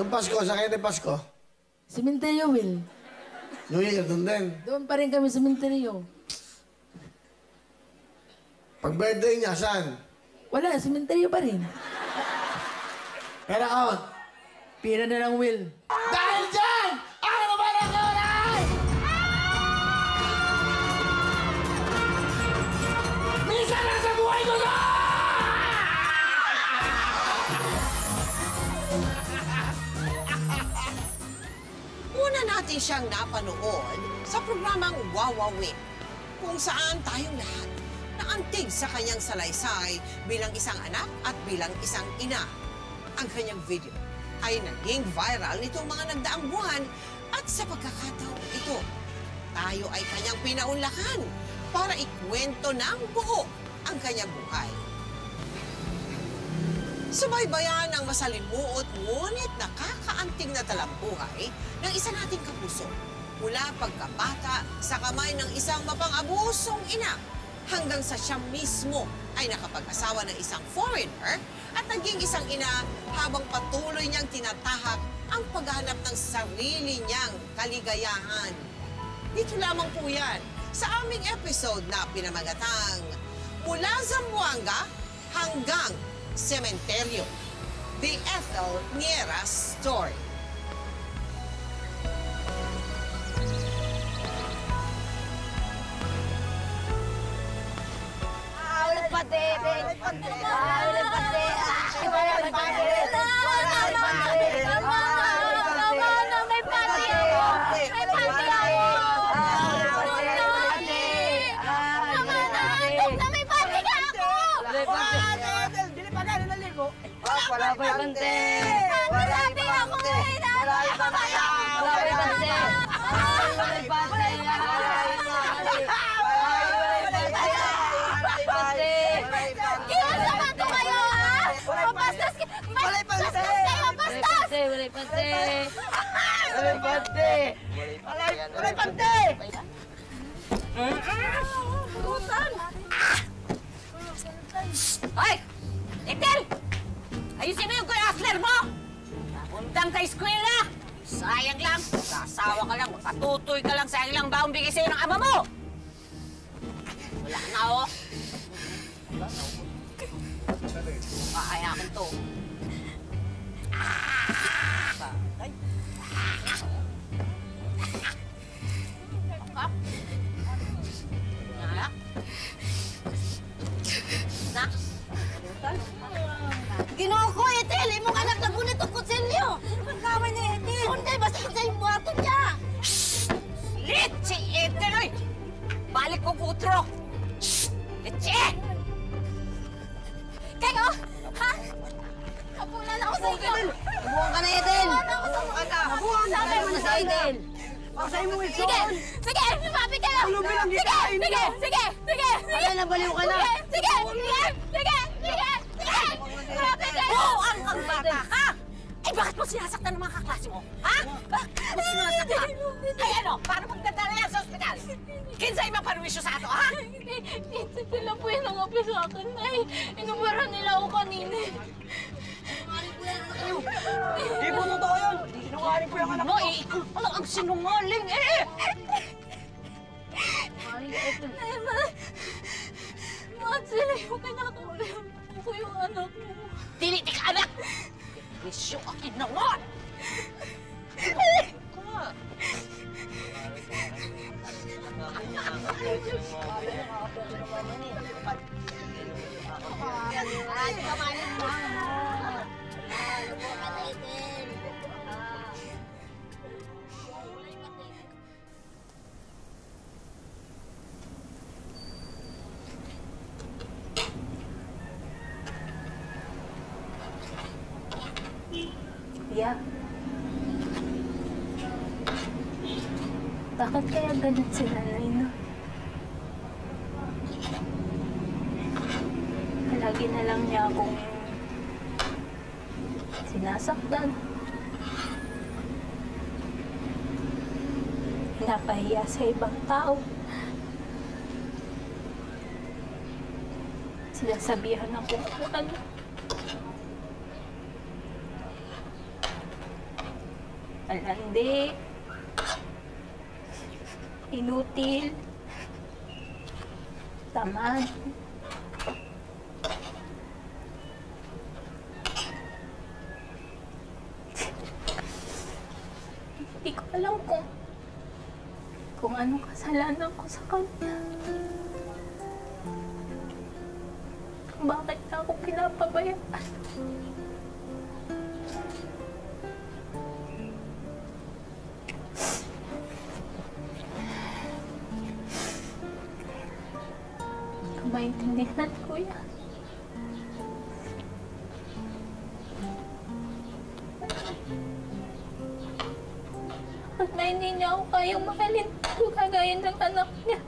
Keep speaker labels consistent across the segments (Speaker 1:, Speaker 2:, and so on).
Speaker 1: Nung Pasko, sa kayo ni Pasko?
Speaker 2: Sementeryo, Will.
Speaker 1: New Year, doon din.
Speaker 2: Doon pa rin kami sa sementeryo.
Speaker 1: Pag birthday niya, saan?
Speaker 2: Wala, sementeryo pa rin.
Speaker 1: Pera out.
Speaker 2: Pira na lang, Will.
Speaker 1: Dahil dyan, ako naman ang oras! Minsan lang sa buhay ko to!
Speaker 3: Una natin siyang napanood sa programang Wawawin, kung saan tayong lahat naantig sa kanyang salaysay bilang isang anak at bilang isang ina. Ang kanyang video ay naging viral nitong mga nagdaang buwan at sa pagkakataon ito, tayo ay kanyang pinaunlakan para ikwento ng buo ang kanyang buhay. Subaybayan ang masalimuot ngunit nakakaantig na talambuhay ng isa nating kapuso mula pagkabata sa kamay ng isang mapang-abusong ina hanggang sa siya mismo ay nakapag-asawa ng isang foreigner at naging isang ina habang patuloy niyang tinatahak ang paghahanap ng sarili niyang kaligayahan. Dito lamang po yan sa aming episode na pinamagatang Mula Zamboanga hanggang Sementeryo, The Ethel Niera Story.
Speaker 4: Hoy! Ethel! Ayusin mo yung hustler mo! Puntang ka eskwela! Sayang lang! Sasawa ka lang, patutoy ka lang, sayang lang ba ang bigay sa'yo ng ama mo? Wala na, oh! Kaya ko to.
Speaker 5: Ginoo ko, Ethel! Imong anak na bunit ang kutsilyo! Ang kamay ni Ethel! Hindi, basta sa yung buhato niya!
Speaker 4: Litsi, Ethel, oy! Balik ko putro! Litsi!
Speaker 5: Kayo? Ha? Kapunan ako sa inyo!
Speaker 4: Nabuhan ka na, Ethel!
Speaker 5: Nabuhan ka na sa Ethel!
Speaker 6: Pasay mo, Wilson!
Speaker 5: Sige! Sige! Lumabi kayo!
Speaker 6: Tulungin lang kita!
Speaker 5: Sige! Sige! Sige!
Speaker 6: Ay, nabaliw ka na!
Speaker 5: Sige! Sige! Sige! Sige! Sige! Lumabi kayo!
Speaker 4: Buang kang bata ka! Eh, bakit mo sinasaktan ng mga kaklase mo? Ha? Bakit mo sinasaktan? Ay, ano? Paano magdadala yan sa ospital? Kinsay maparwisyo sa ato, ha?
Speaker 5: Hindi sila po yung nangapi sa akin. Ay, inubaran nila ako kanina.
Speaker 6: Di po totoo yun! Sinungaling po yung anak mo!
Speaker 4: Ikaw pala ang sinungaling, eh!
Speaker 5: Bakit sila yung kinakapi ko yung anak mo?
Speaker 4: Tinitik anak! Wisyo ang ginawa!
Speaker 5: Kuya, bakit kaya ganun si nanay, no? Lagi na lang niya akong sinasaktan. Pinapahiya sa ibang tao. Sinasabihan ako kung ano. Malandi. Inutil. Tamad. Hindi ko alam kung anong kasalanan ko sa kanya. Bakit niya ako pinapabayaan? Maintindihan ko yan. At na hindi niya ako kayang mahalin kung kagaya ng anak niya.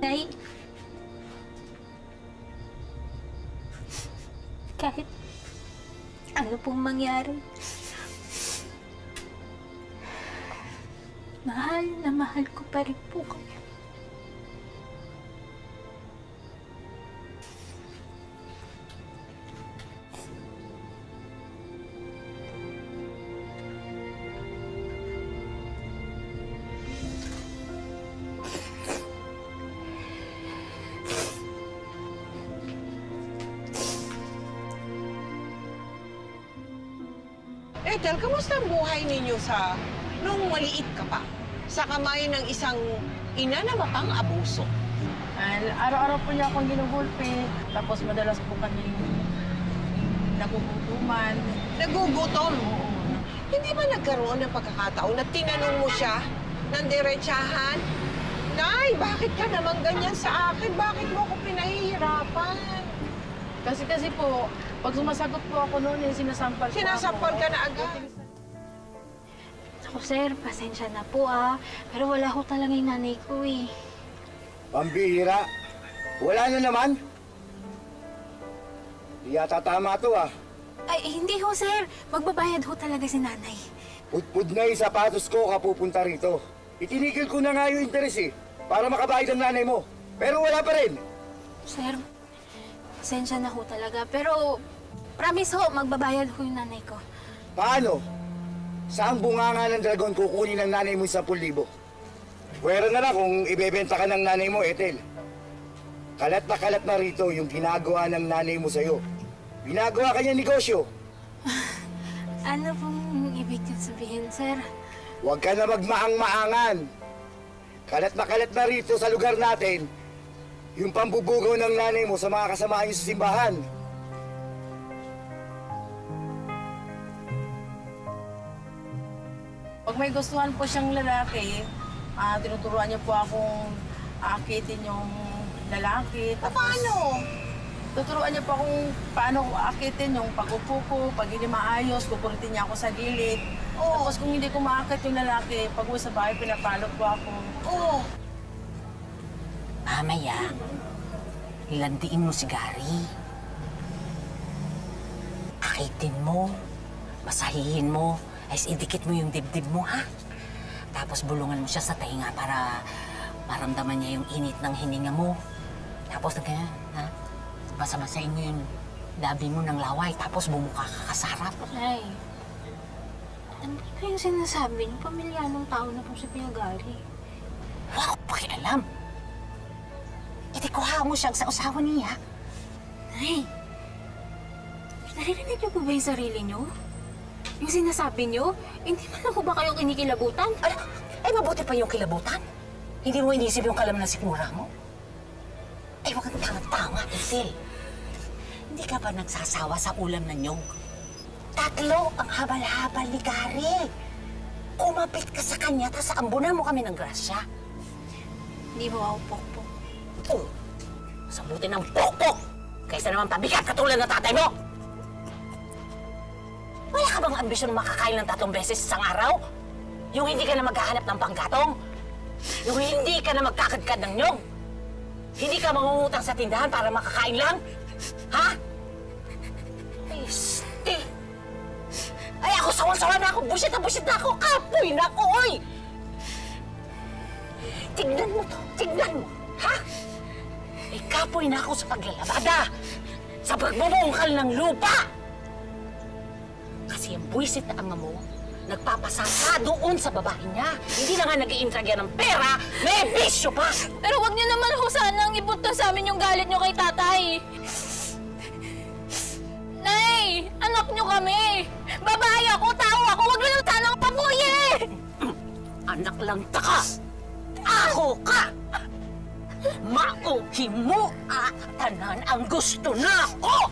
Speaker 5: Nay, kahit ano pong mangyari, mahal na mahal ko pa rin po kayo.
Speaker 3: Ethel, kamusta ang buhay ninyo nung maliit ka pa? Sa kamay ng isang ina na mapang-abuso.
Speaker 2: Araw-araw po niya akong ginugulpi. Tapos madalas po kami nagugutuman.
Speaker 3: Nagugutom? Hindi ba nagkaroon ng pagkakataon na tinanong mo siya ng diretsahan? Nay, bakit ka naman ganyan sa akin? Bakit mo ako pinahihirapan?
Speaker 2: Kasi po, pag sumasagot po ako noon, sinasampal po
Speaker 3: Sinasampal
Speaker 2: ako.
Speaker 3: ka na agad.
Speaker 5: Ako, sir, pasensya na po pero wala ko talaga yung nanay ko eh.
Speaker 7: Pambihira. Wala na naman. Di yata tama to
Speaker 5: Ay, hindi ho, sir. Magbabayad ho talaga si nanay.
Speaker 7: Pudpud na yung sapatos ko kapupunta rito. Itinigil ko na nga yung interes para makabayad ang nanay mo. Pero wala pa rin.
Speaker 5: Sir, pasensya na ho talaga. Pero, promise ho, magbabayad ho yung nanay ko.
Speaker 7: Paano? Saan bunganga ng dragon kukunin ng nanay mo 10,000? Pwera na lang kung ibebenta ka ng nanay mo, Ethel. Kalat na rito yung ginagawa ng nanay mo sa'yo. Ginagawa ka niya negosyo.
Speaker 5: Ano pong ibig niyo sabihin, sir?
Speaker 7: Huwag ka na magmaang-maangan. Kalat na rito sa lugar natin yung pambubugaw ng nanay mo sa mga kasamaan niyo sa simbahan.
Speaker 2: Pag may gustuhan po siyang lalaki, tinuturuan niya po akong aakitin yung lalaki. Tapos,
Speaker 3: Paano?
Speaker 2: tuturuan niya po akong paano ko aakitin yung pag-upo ko, pag hindi maayos, kukulitin niya ako sa gilid. Tapos kung hindi ko maakit yung lalaki, pag uwi sa bahay, pinapalo po ako.
Speaker 3: Oo.
Speaker 4: Mamaya, ilandiin mo si Gary. Akitin mo, masahihin mo, ay idikit mo yung dibdib mo, ha? Tapos bulungan mo siya sa tainga para maramdaman niya yung init ng hininga mo. Tapos na ganyan, ha? Basa-basain mo yung labi mo ng laway, tapos bumuka ka kasarap.
Speaker 5: Nay, ano ba yung sinasabi niyo? Pamilyanong tao na po si Pia Gary.
Speaker 4: Wala akong pakialam. Itikuha mo siya sa usawa niya.
Speaker 5: Nay, naririnig niyo po ba yung sarili niyo? Yung sinasabi niyo? Hindi man lang po ba kayo kinikilabutan?
Speaker 4: Ay, mabuti pa yung kilabutan. Hindi mo inisip yung kalam na sikmura mo? Ay, huwag kang tanga-tanga, Ethel. Hindi ka ba nagsasawa sa ulam na nyog? 3 ang habal-habal ni Gary. Kumapit ka sa kanya, tapos ambunan mo kami ng grasya.
Speaker 5: Hindi mo ako pokpok.
Speaker 4: Oh, sa buti ng pokpok! Kaysa naman pabigat katulad ng tatay mo! Wala ka bang ambisyon makakain ng 3 beses isang araw? Yung hindi ka na maghahanap ng panggatong? Yung hindi ka na magkakadkad ng nyog? Hindi ka mangungutang sa tindahan para makakain lang? Ha? Ay, ste! Ay, ako sawan-sawa na ako! Busit na ako! Kapoy na ako, oy! Tignan mo to! Tignan mo! Ha? Ay, kapoy na ako sa paglalabada! Sa pagbubungkal ng lupa! Kasi ang buwisit na ama mo, nagpapasasa doon sa babae niya. Hindi na nga nag-iintragya ng pera, may bisyo pa!
Speaker 5: Pero wag niyo naman ho sanang ibunta sa amin yung galit niyo kay tatay. Nay! Anak niyo kami! Babae ako, tao ako! Wag niyo lang sanang pabuye!
Speaker 4: Anak lang taka! Aho ka! Mauhi mo at tanan ang gusto na ako!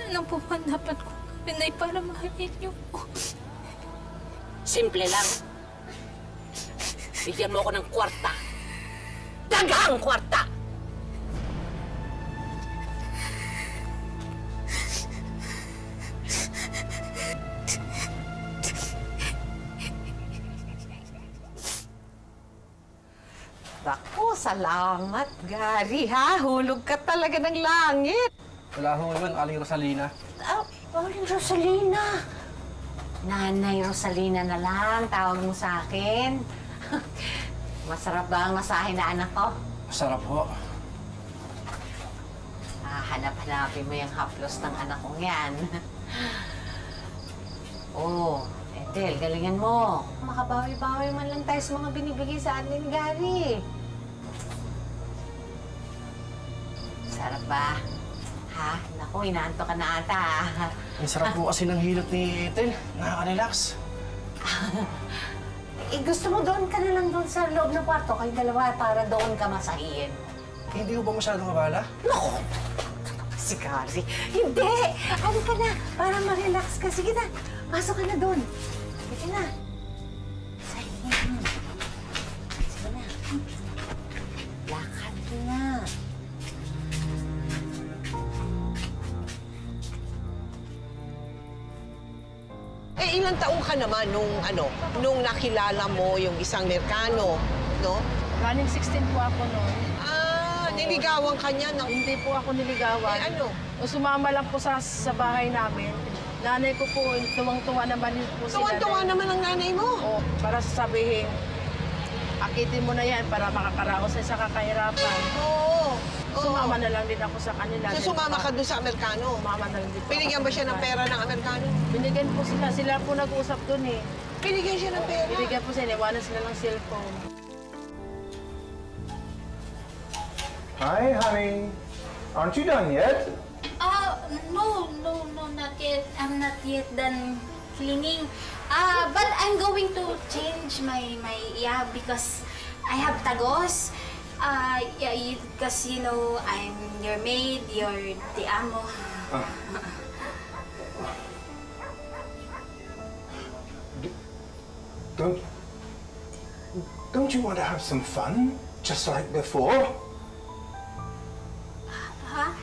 Speaker 5: Ano po ba dapat ko gawin, Nay, para mahalin niyo po?
Speaker 4: Simple lang. Bigyan mo ako ng kwarta. Daghang kwarta!
Speaker 3: Naku, salamat, Gary, ha? Hulog ka talaga ng langit.
Speaker 6: Wala ho naman, Aling Rosalina.
Speaker 4: Aling Rosalina. Nanay Rosalina na lang, tawag mo sa akin. Masarap ba ang masahe na anak ko?
Speaker 6: Masarap ho.
Speaker 4: Hanap-hanapin mo yung haplos ng anak kong yan. Oh, Ethel, galingan mo. Makabawi-bawi man lang tayo sa mga binibigay sa atin ni Gary. Sarap ba? Ha? Naku, inaanto ka na ata.
Speaker 6: Ang sarap po kasi ng hilot ni Ethel. Nakaka-relax.
Speaker 4: Gusto mo doon ka na lang doon sa loob ng kwarto, kayong dalawa, para doon ka masahihin.
Speaker 6: Hindi ho ba masyadong mabala?
Speaker 4: Naku! Si Gary. Hindi! Ano ka na? Para ma-relax ka. Sige na. Pasok ka na doon. Sige na. Sahihin mo. Sige na. Lakad ka na.
Speaker 3: Eh, ilang taong ka naman nung nakilala mo yung isang Amerikano, no?
Speaker 2: Running 16 po ako noon.
Speaker 3: Niligawan ka niya ng...
Speaker 2: Hindi po ako niligawan.
Speaker 3: Eh, ano?
Speaker 2: Sumama lang po sa bahay namin. Nanay ko po, tuwang-tuwa naman po sila.
Speaker 3: Tuwan-tuwa naman ang nanay mo.
Speaker 2: O, para sasabihin, akitin mo na yan para makakaraos sa kakahirapan.
Speaker 3: Oo.
Speaker 2: Sumama na lang din ako sa kanila.
Speaker 3: So, sumama ka doon sa Amerikano?
Speaker 2: Sumama na lang din po.
Speaker 3: Binigyan ba siya ng pera ng Amerikano?
Speaker 2: Binigyan po sila. Sila po nag-usap doon eh.
Speaker 3: Binigyan siya ng pera?
Speaker 2: Binigyan po sila. Iwanan sila ng cellphone.
Speaker 8: Hi, honey. Aren't you done yet?
Speaker 5: No, not yet. I'm not yet done cleaning. But I'm going to change my because I have tagos. Because you know, I'm your maid, you're the amo.
Speaker 8: Don't you want to have some fun, just like before?
Speaker 5: Huh?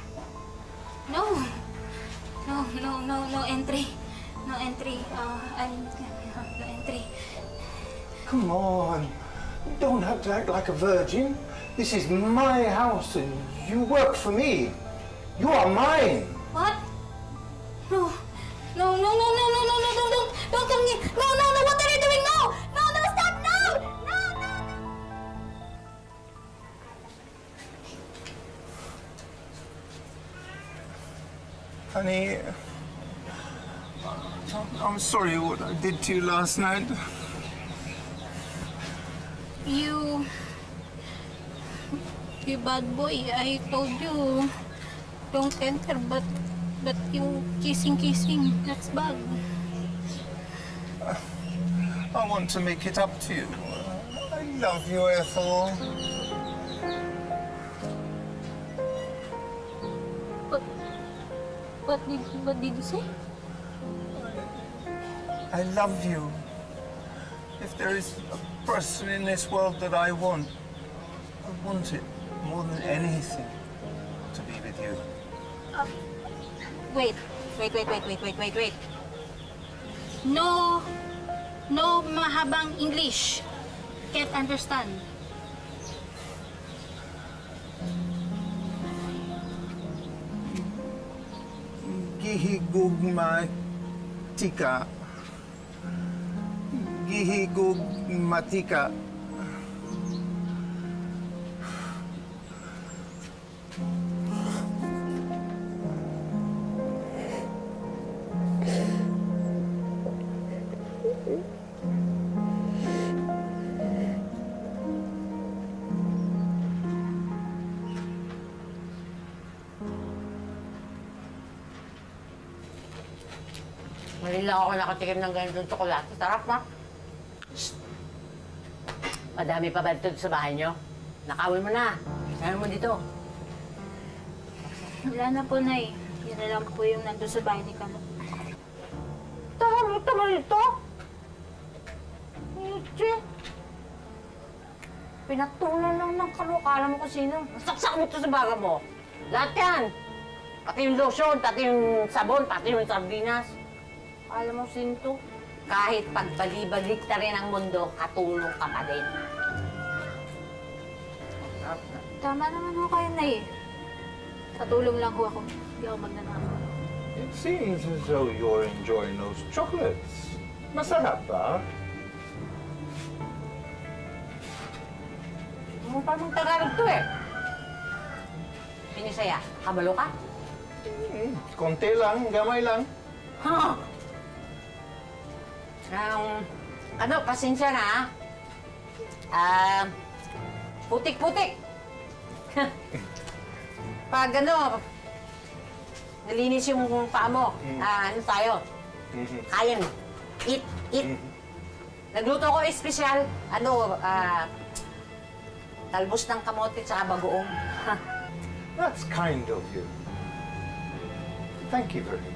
Speaker 5: No. No entry. No entry. No entry.
Speaker 8: Come on. You don't have to act like a virgin. This is my house and you work for me. You are mine.
Speaker 5: What? No, don't tell me. No, what are you doing? No, stop, no.
Speaker 8: Honey, I'm sorry what I did to you last night.
Speaker 5: You bad boy. I told you don't enter, but you kissing, that's bad.
Speaker 8: I want to make it up to you. I love you, Ethel.
Speaker 5: What did you say?
Speaker 8: I love you. If there is a person in this world that I want it more than anything to be with you.
Speaker 5: Wait. No mahabang English. Can't understand.
Speaker 8: Gihigugmatika. Gihigugmatika.
Speaker 4: Ngayon lang ako nakatikim ng ganitong tsokolate. Sarap, ma. Shh! Madami pa ba ito sa bahay niyo? Nakawin mo na. Kaya mo dito.
Speaker 5: Wala na po, Nay. Yan na lang po yung nandun sa bahay ni Kano.
Speaker 4: Tama nito? Ichi. Pinatulan lang ng kalukala mo kung sino. Saksak mo ito sa baga mo. Lahat yan. Pati yung lotion, pati yung sabon, pati yung sardinas. Alam mo, Sinto, kahit pagbali-balik na rin ang mundo, katulong ka pa din.
Speaker 5: Tama naman ho kayo, Nay. Katulong lang ho ako. Hindi ako magnanakaw.
Speaker 8: It seems as though you're enjoying those chocolates. Masarap ba?
Speaker 4: Parang Tagalog to eh. Pinisaya, kabalo ka?
Speaker 8: Konti lang, gamay lang.
Speaker 4: Ha? Pasensya na putik-putik. Pag nalinis yung paa mo, ano tayo? Kaya mo. Eat. Nagluto ko espesyal, talbos ng kamote at bagoong.
Speaker 8: That's kind of you. Thank you very much.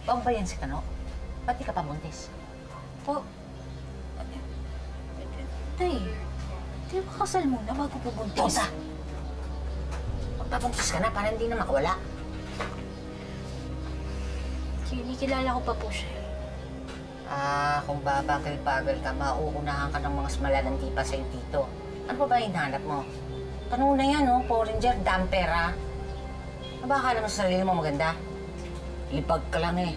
Speaker 4: Bang ba yan si Kano? Ba't di ka pa buntis?
Speaker 5: Tay, di ba kasal muna bago pabuntis?
Speaker 4: Tosa! Magpabuntis ka na para hindi na makawala.
Speaker 5: Kinikilala ko pa po siya.
Speaker 4: Kung babagal-bagal ka, mauunahan ka ng mga smalalandi pa sa'yo dito. Ano ba hinahanap mo? Tanong na yan, Porringer, dampera. Baka naman sa sarili mo maganda. Lipag ka lang eh.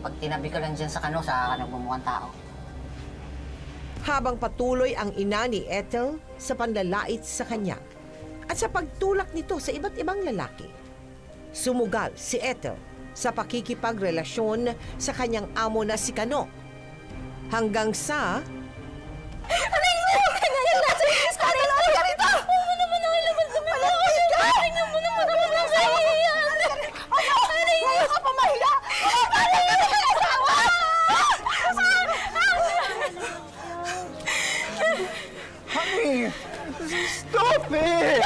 Speaker 4: Pag tinabi ka lang dyan sa Kano, saka ka nagmumukhang tao.
Speaker 3: Habang patuloy ang ina ni Ethel sa panlalait sa kanya at sa pagtulak nito sa iba't ibang lalaki, sumugal si Ethel sa pakikipagrelasyon sa kanyang amo na si Kano. Hanggang sa...
Speaker 7: Stop it!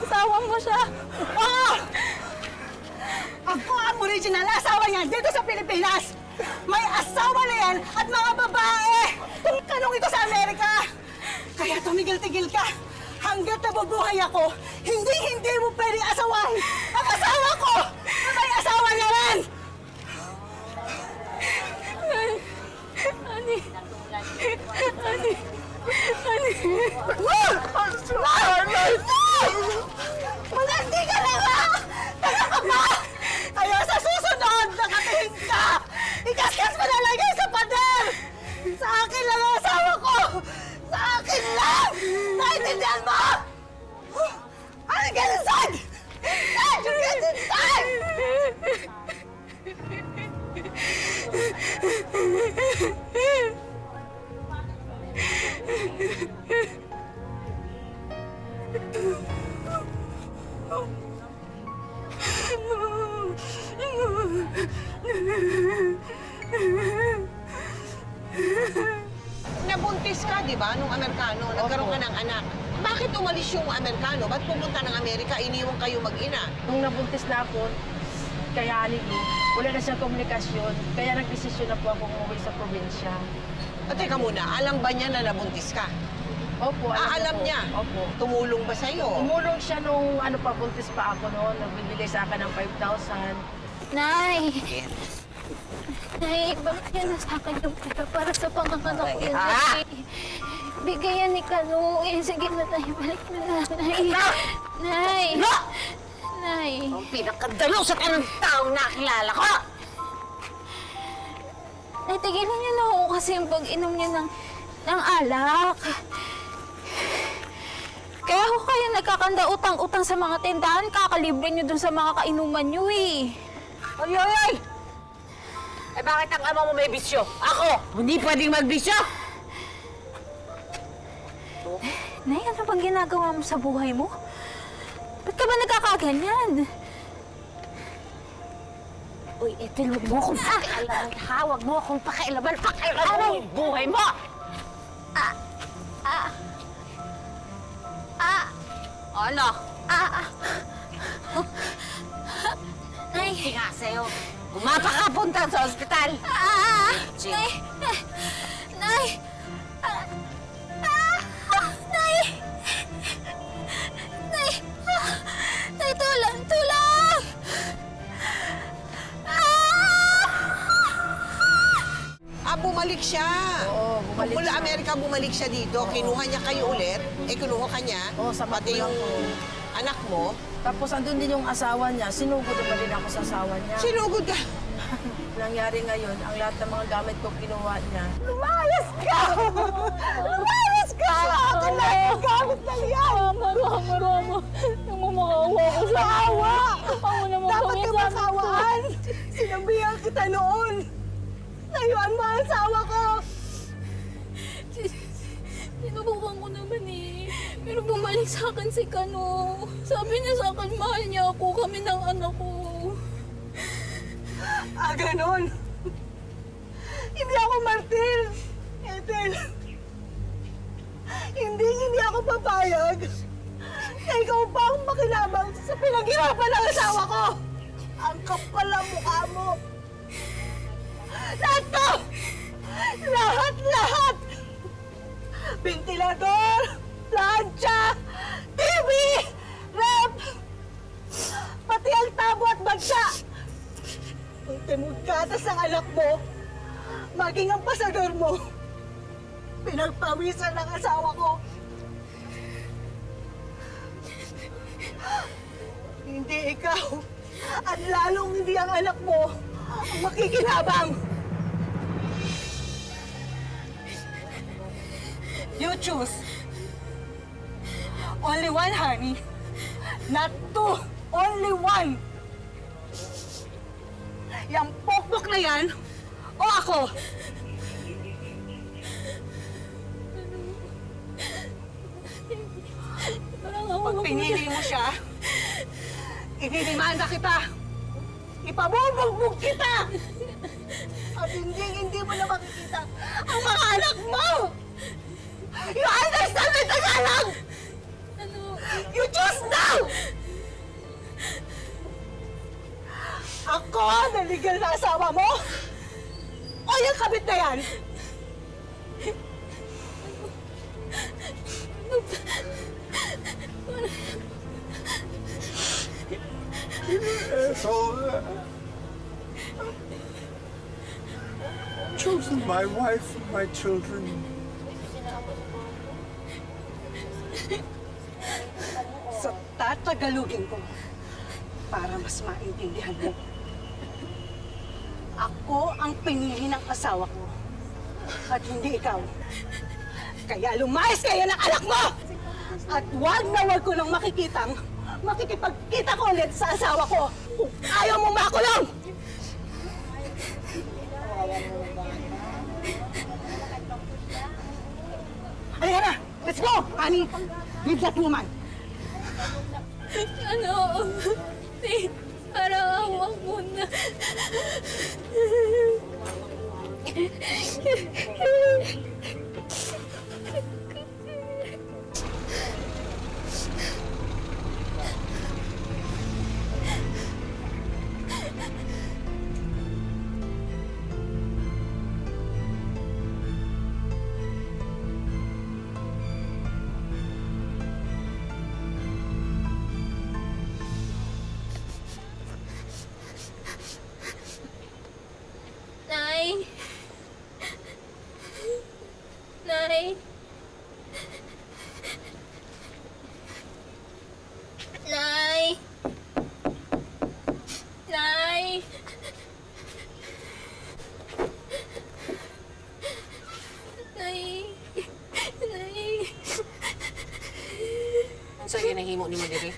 Speaker 4: Asawa mo siya.
Speaker 6: Oo! Ako ang original na asawa niya dito sa Pilipinas. May asawa na yan at mga babae. Tungkanong ito sa Amerika. Kaya tumigil-tigil ka. Hanggat nabubuhay ako, hindi mo pwedeng asawahin ang asawa ko na may asawa niya rin. Malandi ka na nga! Taga ka pa! Kaya sa susunod, nakatingin ka! Ikaskas mo na lang yan sa pader! Sa akin lang ang asawa ko! Sa akin lang! Naintindihan mo? Ano ka inside? Get inside!
Speaker 3: Nabuntis ka, di ba, nung Amerikano? Nagkaroon ka ng anak. Bakit umalis yung Amerikano? Ba't pumunta ng Amerika? Iniwan kayo mag-ina?
Speaker 2: Nung nabuntis na ako, kaya wala na siyang komunikasyon. Kaya nagdesisyon na po ako umuwi sa probinsya.
Speaker 3: At teka muna, alam ba niya na nabuntis ka?
Speaker 2: Opo,
Speaker 3: Alam
Speaker 2: po.
Speaker 3: niya?
Speaker 2: Opo.
Speaker 3: Tumulong ba sa'yo?
Speaker 2: Umulong siya nung buntis pa ako noon. Nagbibigay sa akin ng 5,000.
Speaker 5: Nay! Nay, bakit yan sa akin yung pera para sa panganganak ko yun? Bigayan ni Kanu. Sige na tayo, balik na lang. Nay! Nay!
Speaker 4: Ang pinakadalo sa kanang taong nakilala ko!
Speaker 5: Nay, tigilan niyo na ako kasi yung pag-inom niya ng alak. Kaya ako kayo nagkakanda utang-utang sa mga tindahan, kakalibre niyo dun sa mga kainuman niyo eh.
Speaker 4: Oy, oy, oy! Eh bakit ang ama mo may bisyo? Ako, hindi pwedeng magbisyo!
Speaker 5: Nay, ano bang ginagawa mo sa buhay mo? Ba't ka ba nagkakaganyan?
Speaker 4: Uy, Ethel, huwag mo akong pakialaman, ha? Huwag mo akong pakialaman. Pakialaman mo yung buhay mo! Ano?
Speaker 5: Nay!
Speaker 4: Hindi nga sa'yo. Pumapakapunta sa ospital. Sige.
Speaker 5: Nay! Nay! Nay! Nay! Nay, tulong! Tulong!
Speaker 3: Bumalik siya.
Speaker 2: Oo, bumalik
Speaker 3: Mula
Speaker 2: siya.
Speaker 3: Amerika, bumalik siya dito. Kinuha niya kayo ulit. Kinuha ka niya.
Speaker 2: Oo, sa
Speaker 3: Pati
Speaker 2: magulang
Speaker 3: yung
Speaker 2: ko.
Speaker 3: anak mo.
Speaker 2: Tapos andun din yung asawa niya. Sinugod pa din ako sa asawa niya.
Speaker 3: Sinugod ka.
Speaker 2: Nangyari ngayon, ang lahat ng mga gamit ko kinuha niya.
Speaker 6: Lumayas ka! Lumayas ka! Akin na yung gamit na yan!
Speaker 5: Rama. Namumakawa ko sa
Speaker 6: Maawa!
Speaker 5: Ako naman
Speaker 6: Dapat ka makawaan! Sinabihan kita noon! Layuan mo ang asawa ko!
Speaker 5: Sinubukan ko naman eh. Pero bumalik sa akin si Kano. Sabi niya sa akin, mahal niya ako, kami ng anak ko.
Speaker 6: Ganon! Hindi ako martir! Ethel! Hindi ako papayag na ikaw pa ang makinabang sa pinaghirapan ng asawa ko! Ang kapal ang mukha mo! Lahat to! Lahat! Ventilador! Plancha! TV! Rep! Pati ang tabo at bagsa! Ultimong gatas ng anak mo, maging ang pasador mo, pinagpawisan ng asawa ko. Hindi ikaw, at lalong hindi ang anak mo ang makikinabang. You choose. Only one, honey. Not two. Only one. Yang pokpok na yan, o ako? Pag pinili mo siya, ididimanda kita. Ipabubugbog kita. At hindi mo na makikita ang mga anak mo. yung kabit na yan?
Speaker 8: So, chosen my wife and my children.
Speaker 6: So, tatagalugin ko para mas maintindihan mo. Ako ang pinili ng asawa ko at hindi ikaw. Kaya lumayas kayo ng anak mo! At wag na wag ko nang makikipagkita ko ulit sa asawa ko kung ayaw mo makulong! Halika na! Let's go! Honey, leave that woman!
Speaker 5: Ano? Parang awa mo na. Nay. Nay. Nay. Nay. Nay. Nay.
Speaker 4: Ano sa'yo nahimo ni mo diri?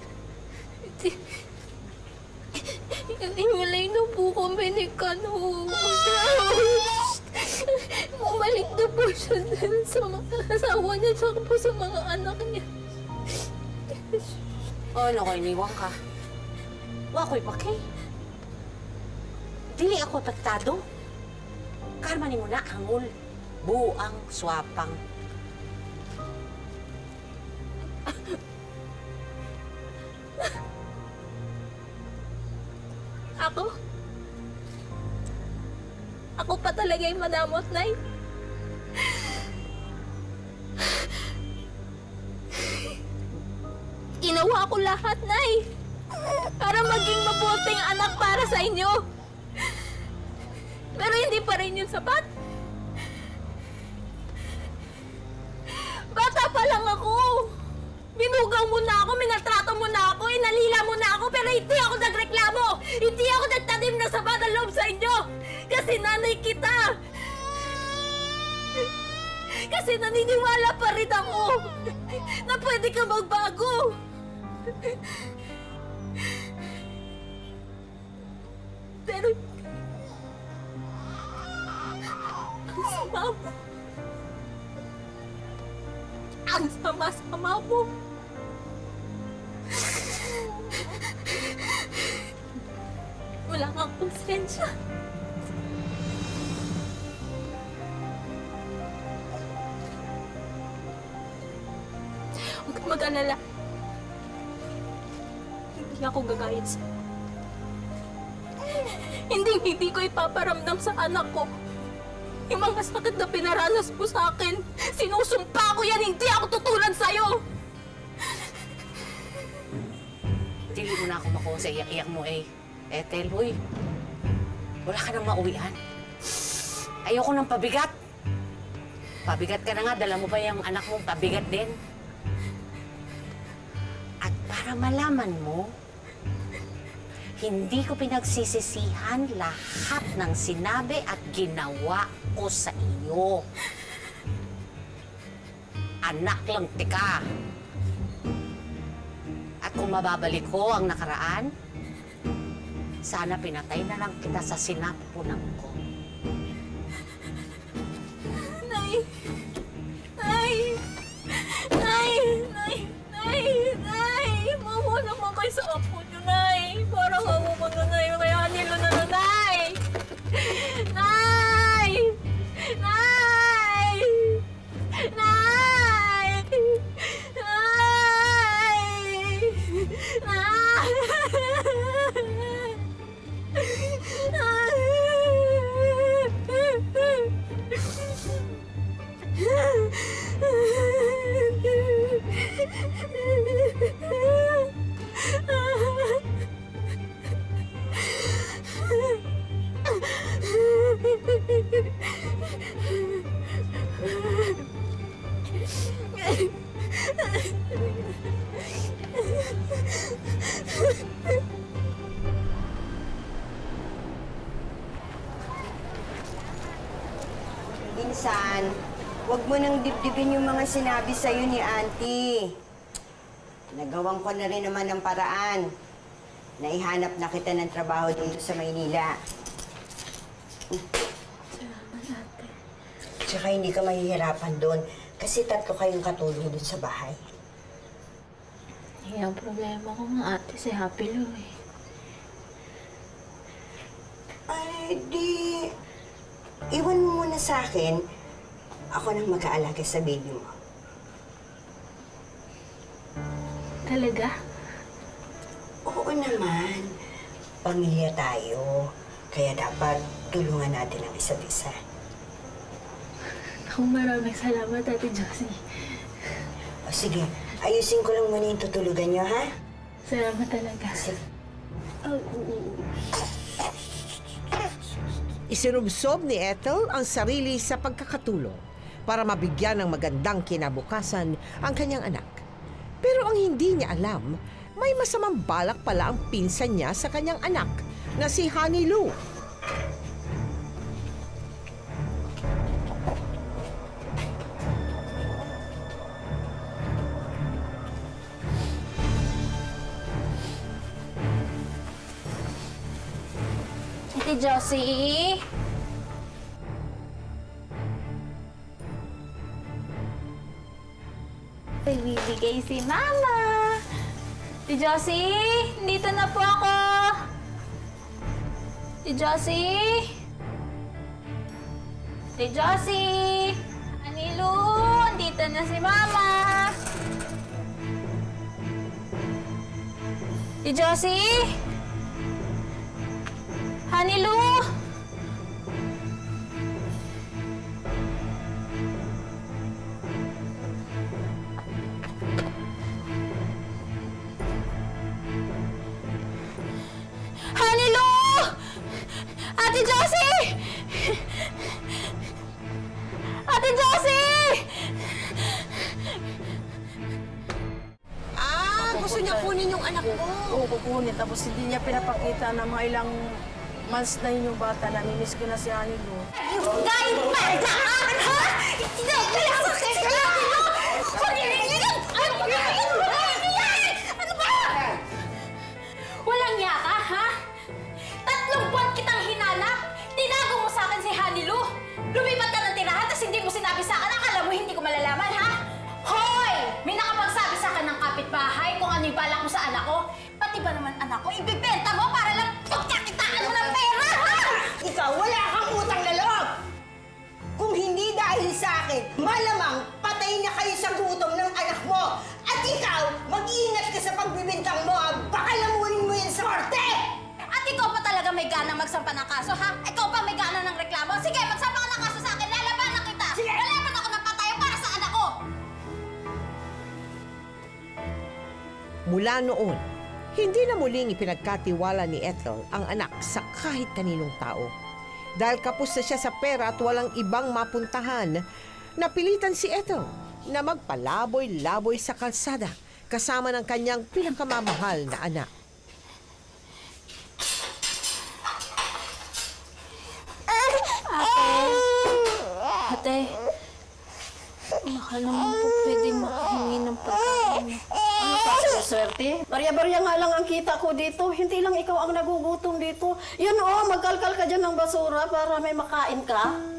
Speaker 5: Iwalay na po kami ni Kano. Bumalik na po siya dahil sa mga asawa niya tsaka po sa mga anak niya.
Speaker 4: Ano ko, iniwang ka? Wa ko'y paki. Dili ako taktado. Karma ni mo na angol. Buang swapang.
Speaker 5: Ako pa talaga yung madamot, Nay. Ginawa ko lahat, Nay. Para maging mabuting anak para sa inyo. Pero hindi pa rin yun sapat. Bata pa lang ako. Binugaw mo na ako, minatrato mo na ako, inalila mo na ako, pero hindi ako nagreklamo! Hindi ako nagtanim ng sama ng loob sa inyo! Kasi nanay kita! Kasi naniniwala pa rin ako na pwede ka magbago! Pero... ang sama mo! Ang sama-sama mo! Wala kang konsensya. Huwag kang mag-alala. Hindi ako gagayad sa'yo. Hindi ko ipaparamdam sa anak ko yung mga sakit na pinaranas mo sa akin. Sinusumpa ko yan, hindi ako tutulad sa'yo!
Speaker 4: Dili mo na ako makuha sa iyak-iyak mo Ethel, huy. Wala ka nang mauwian. Ayoko ng pabigat. Pabigat ka na nga, dala mo pa yung anak mong pabigat din. At para malaman mo, hindi ko pinagsisisihan lahat ng sinabi at ginawa ko sa iyo. Anak lang tika. At kung mababalik ko ang nakaraan, sana pinatay na lang kita sa sinapupunan ko.
Speaker 5: Nay! Nay! Nay! Nay! Nay! Nay! Mawa naman kayo sa apo niyo, Nay! Parang awa mo na, Nay. Kaya nilo na na, Nay! Nay! Nay! Nay! Nay! Nay!
Speaker 9: San, huwag mo nang dibdibin yung mga sinabi sa'yo ni Auntie. Nagawan ko na rin naman ng paraan. Naihanap na kita ng trabaho dito sa Maynila.
Speaker 5: Salamat, ate.
Speaker 9: Tsaka hindi ka mahihirapan doon kasi 3 kayong katulong doon sa bahay.
Speaker 5: Ang problema ko nga, ate, si Happy Lou eh.
Speaker 9: Ay, di... Iwan mo muna sa akin. Ako nang mag-aalaga sa baby mo.
Speaker 5: Talaga?
Speaker 9: Oo naman. Pamilya tayo. Kaya dapat tulungan natin ang isa't isa.
Speaker 5: Naku, maraming salamat, Ate Josie.
Speaker 9: O sige, ayusin ko lang muna yung tutulugan niyo, ha?
Speaker 5: Salamat talaga.
Speaker 9: Sige.
Speaker 3: Isinubsob ni Ethel ang sarili sa pagkakatulong para mabigyan ng magandang kinabukasan ang kanyang anak. Pero ang hindi niya alam, may masamang balak pala ang pinsan niya sa kanyang anak na si Honey Lou.
Speaker 5: Ate Josie? May bibigay si Mama. Ate Josie, dito na po ako. Ate Josie? Ate Josie? Honey Lou, dito na si Mama. Ate Josie? Honey Lou? Honey Lou! Ate Josie! Ate Josie!
Speaker 3: Gusto niya kunin yung anak mo.
Speaker 2: Oo, kukunin. Tapos hindi niya pinapakita na mga ilang months na yun yung bata. Namimiss ko na si Honey Lou.
Speaker 5: Guys, pagkaan, ha? Hindi, kaya sa akin, kaya nyo! Ano ba? Walang yaka, ha? 3 buwan kitang hinanap. Tinago mo sa akin si Honey Lou. Lumipat ka ng tirahan, tapos hindi mo sinabi sa akin. Akala mo hindi ko malalaman, ha? Hoy! May nakapagsabi sa akin ng kapitbahay kung ano yung balak mo sa anak ko. Pati ba naman anak ko, ibibenta mo para lang pagkakitaan mo ng pera, ha?
Speaker 9: Ikaw, wala kang utang na loob! Kung hindi dahil sa akin, malamang patay na kayo sa gutom ng anak mo. At ikaw, mag-iingat ka sa pagbibintang mo, ha? Baka lamunin mo yan sa korte!
Speaker 5: At ikaw pa talaga may ganang magsampa ng kaso, ha? Ikaw pa may gana ng reklamo? Sige, magsampa ka ng kaso sa akin. Lalabanan kita!
Speaker 9: Sige!
Speaker 5: Lalaban ako ng patayo para sa anak ko!
Speaker 3: Mula noon, hindi na muling ipinagkatiwala ni Ethel ang anak sa kahit kaninong tao. Dahil kapos na siya sa pera at walang ibang mapuntahan, napilitan si Ethel na magpalaboy-laboy sa kalsada kasama ng kanyang pinakamamahal na anak.
Speaker 5: Ate, baka naman po pwedeng makahingi ng pagkain.
Speaker 2: Ano pa sa swerte? Barya-barya nga lang ang kita ko dito. Hindi lang ikaw ang nagugutom dito. Yun magkalkal ka dyan ng basura para may makain ka.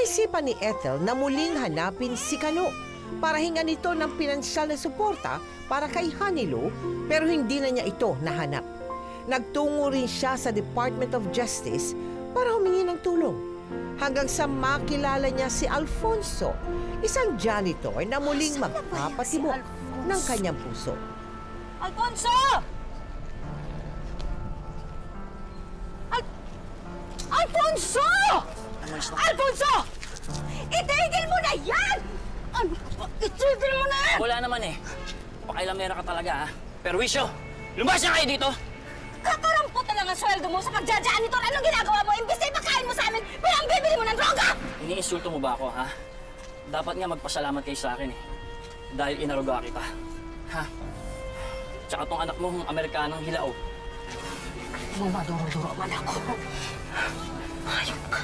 Speaker 10: Naisipan ni Ethel na muling hanapin si Kano para hingan ito ng pinansyal na suporta para kay Honeyloo, pero hindi na niya ito nahanap. Nagtungo rin siya sa Department of Justice para humingi ng tulong. Hanggang sa makilala niya si Alfonso, isang janitor na muling magpapatibok ng kanyang puso.
Speaker 4: Alfonso! Alfonso! Alfonso! Itigil mo na yan! Itigil mo na yan!
Speaker 11: Wala naman eh. Pakailamera ka talaga, ha? Perwisyo, lumabas na kayo dito!
Speaker 4: Kakarampot na lang ang sweldo mo sa pagja-janitor. Anong ginagawa mo? Imbis na ipakain mo sa amin, pinangbibili mo ng droga!
Speaker 11: Iniinsulto mo ba ako, ha? Dapat nga magpasalamat kayo sa akin, eh. Dahil inaruga kita. Ha? Tsaka tong anak mo, Amerikanong hilaw.
Speaker 4: Mamaduro-duro man ako. Hayop ka.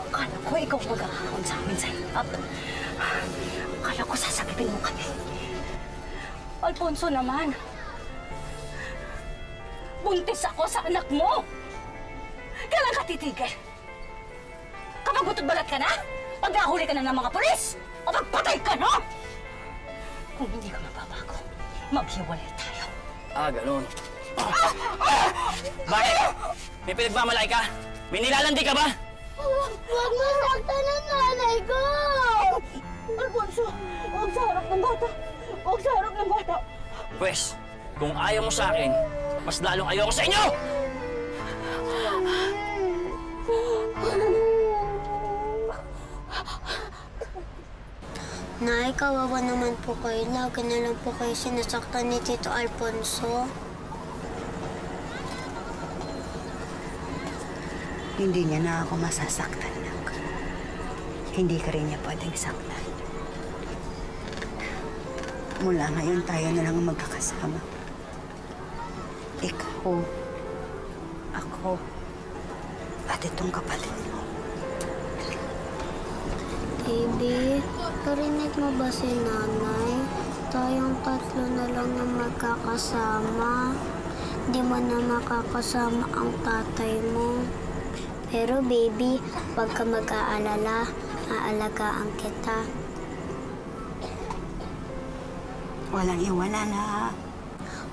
Speaker 4: Akala ko ikaw mag-ahakon sa amin sa hirap. Akala ko sasakitin mo kami. Alfonso naman. Buntis ako sa anak mo. Kailan ka titigil? Kapag butod balat ka na? Pagkahuli ka na ng mga polis? O pagpatay ka, no? Kung hindi ka mababago, maghiwalay tayo.
Speaker 11: Ah, ganun. Bakit? May pinagmamalaki ka? May nilalandi ka ba?
Speaker 5: Huwag mo saktan ang nanay ko!
Speaker 4: Alfonso, huwag sa harap ng bata. Huwag sa harap ng bata.
Speaker 11: Pwes, kung ayaw mo sa akin, mas lalong ayaw ko sa inyo!
Speaker 5: Nay, kawawa naman po kayo. Lagi na lang po kayo sinasaktan ni Tito Alfonso.
Speaker 12: Hindi niya na ako masasaktan, nak. Hindi ka rin niya pwedeng saktan. Mula ngayon, tayo na lang ang magkakasama. Ikaw, ako, at itong kapatid mo.
Speaker 5: Baby, parinig mo ba si nanay? Tayong tatlo na lang ang magkakasama. Di mo na makakasama ang tatay mo. Pero baby, huwag ka mag-aalala. Aalagaan kita.
Speaker 12: Walang iwanan, ha?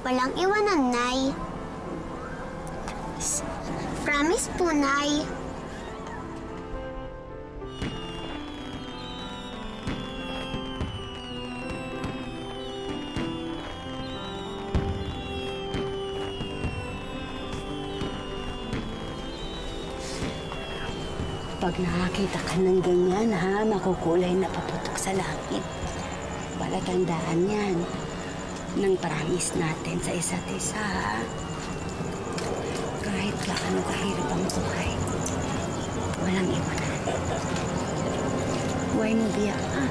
Speaker 5: Walang iwanan, Nay. Promise po, Nay.
Speaker 12: Pag nakakita ka ng ganyan, ha, makukulay na paputok sa langit. Palatandaan yan ng promise natin sa isa't isa, ha? Kahit gaano kahirap ang buhay, walang iwanan. Huwag mo biyak, ha?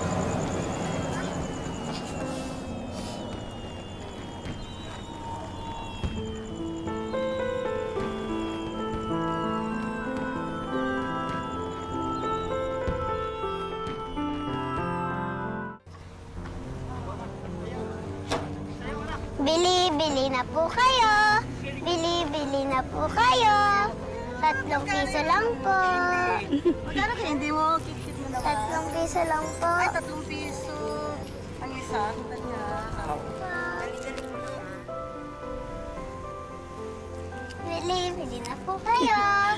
Speaker 5: Bili-bili na po kayo. Bili-bili na po kayo. 3 piso lang po.
Speaker 6: Magkano kayo? Hindi mo kikit mo naman.
Speaker 5: 3 piso lang po.
Speaker 6: Ay, 3 piso. Ang isa, kanya.
Speaker 5: Bili-bili na po kayo.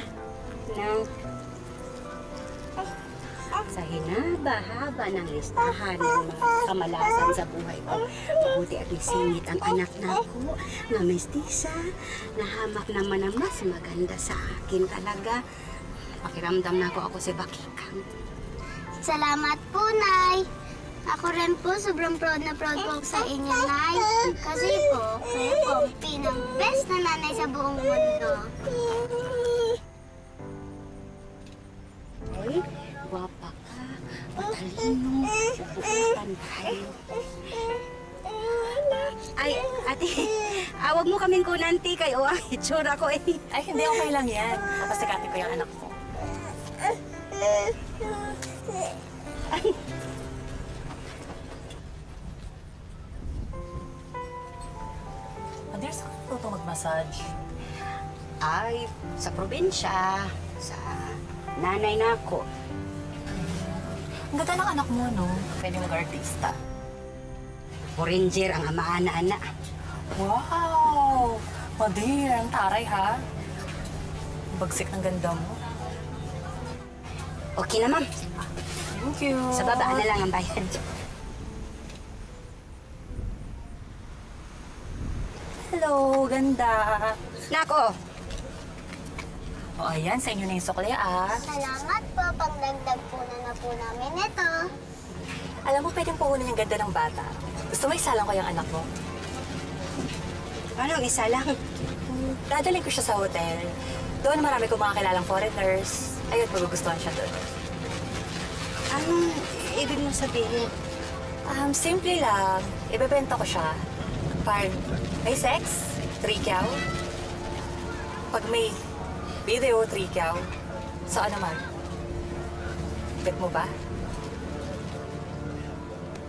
Speaker 12: Sa hinaba-haba ng listahan ng mga kamalasan sa buhay ko, mabuti at isingit ang anak na ko na mestisa, nahamak naman ang mas maganda sa akin talaga. Pakiramdam na ako si Bakikang.
Speaker 5: Salamat po, Nay. Ako rin po, sobrang proud na proud po sa inyo, Nay. Kasi po, kayo po ang pinang-best na nanay sa buong mundo.
Speaker 12: Ay, guwapa ka, matalino, bukatan tayo. Ay, ate, wag mo kaming kunanti kayo ang itsura ko eh.
Speaker 4: Ay, hindi, okay lang yan. Papasikatin ko yung anak ko. Adir, saan ka ito mag-massage?
Speaker 12: Ay, sa probinsya, sa nanay na ako.
Speaker 13: Ang ganda ng anak mo, no? Pwede mag-artista.
Speaker 12: Ranger ang ama-ana-ana.
Speaker 13: Wow! Madira ang taray, ha? Bagsik ng ganda mo.
Speaker 12: Okay na, ma'am.
Speaker 13: Thank you.
Speaker 12: Sa baba na lang ang bayad.
Speaker 13: Hello, ganda.
Speaker 12: Nako!
Speaker 13: O, ayan, sa inyo na yung sukli, ah.
Speaker 14: Salamat po. Pagdagdag po namin ito.
Speaker 13: Alam mo, pwedeng puhunan yung ganda ng bata. Gusto mo isalang ko yung anak mo?
Speaker 12: Anong isa lang?
Speaker 13: Dadaling ko siya sa hotel. Doon marami kong mga kilalang foreigners. Ayun, magugustuhan siya doon.
Speaker 12: Anong ibig mong sabihin?
Speaker 13: Simple lang. Ibebenta ko siya. Pag may sex, 3 kyaw. Pag may video, 3 kyaw. Saan naman? Bet mo ba?